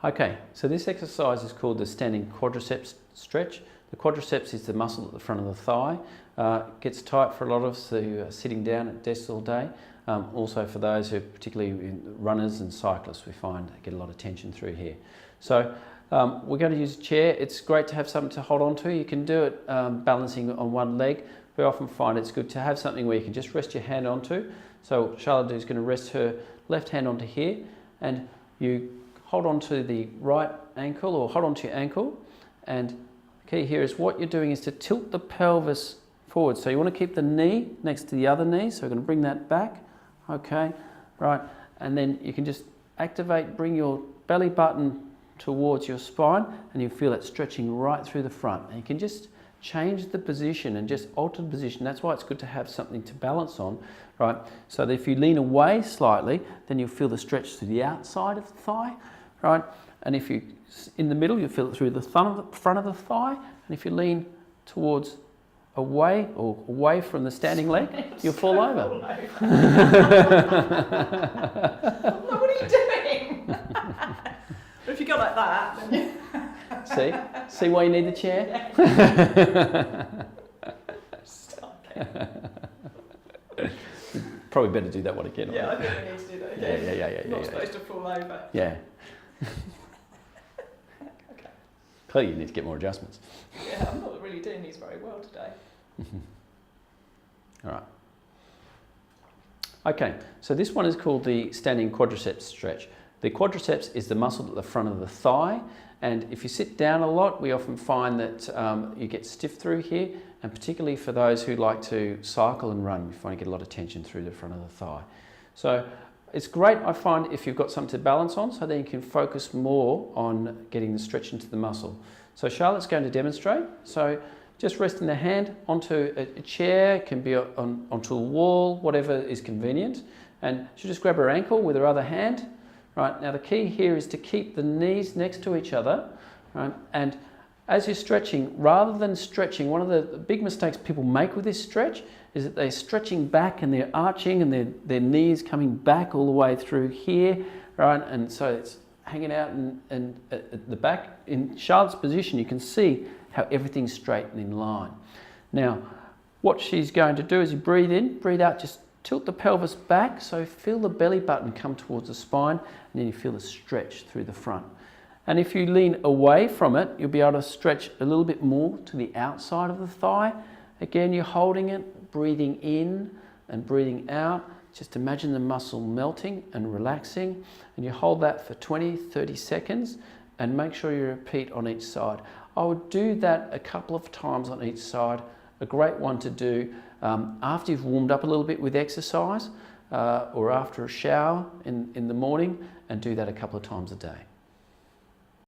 Okay, so this exercise is called the standing quadriceps stretch. The quadriceps is the muscle at the front of the thigh. It gets tight for a lot of us who are sitting down at desks all day. Also for those who are particularly runners and cyclists, we find they get a lot of tension through here. So we're going to use a chair. It's great to have something to hold on to. You can do it balancing on one leg. We often find it's good to have something where you can just rest your hand onto. So Charlotte is going to rest her left hand onto here, and you hold on to the right ankle or hold on to your ankle, and the key here is what you're doing is to tilt the pelvis forward. So you want to keep the knee next to the other knee, so we're going to bring that back, okay, right, and then you can just activate, bring your belly button towards your spine, and you feel it stretching right through the front. And you can just change the position and just alter the position. That's why it's good to have something to balance on, right? So that if you lean away slightly, then you'll feel the stretch to the outside of the thigh, right? And if you in the middle, you'll feel it through the front of the thigh. And if you lean towards away or away from the standing leg, you'll fall over. What are you doing? But if you go like that, then you... See why you need the chair? Stop. Probably better do that one again. Yeah, I think we need to do that again. Yeah. Not supposed to fall over. Yeah. Okay. Clearly you need to get more adjustments. Yeah, I'm not really doing these very well today. All right. Okay, so this one is called the standing quadriceps stretch. The quadriceps is the muscle at the front of the thigh, and if you sit down a lot, we often find that you get stiff through here, and particularly for those who like to cycle and run, we find you get a lot of tension through the front of the thigh. So it's great, I find, if you've got something to balance on, so then you can focus more on getting the stretch into the muscle. So Charlotte's going to demonstrate. So just resting the hand onto a chair, can be onto a wall, whatever is convenient, and she'll just grab her ankle with her other hand. Right, now the key here is to keep the knees next to each other, right? And as you're stretching, rather than stretching, one of the big mistakes people make with this stretch is that they're stretching back and they're arching and their knees coming back all the way through here, right? And so it's hanging out and at the back. In Charlotte's position, you can see how everything's straight and in line. Now, what she's going to do is you breathe in, breathe out, just tilt the pelvis back, so feel the belly button come towards the spine, and then you feel the stretch through the front. And if you lean away from it, you'll be able to stretch a little bit more to the outside of the thigh. Again, you're holding it, breathing in and breathing out. Just imagine the muscle melting and relaxing, and you hold that for 20, 30 seconds, and make sure you repeat on each side. I would do that a couple of times on each side. A great one to do after you've warmed up a little bit with exercise or after a shower in the morning, and do that a couple of times a day.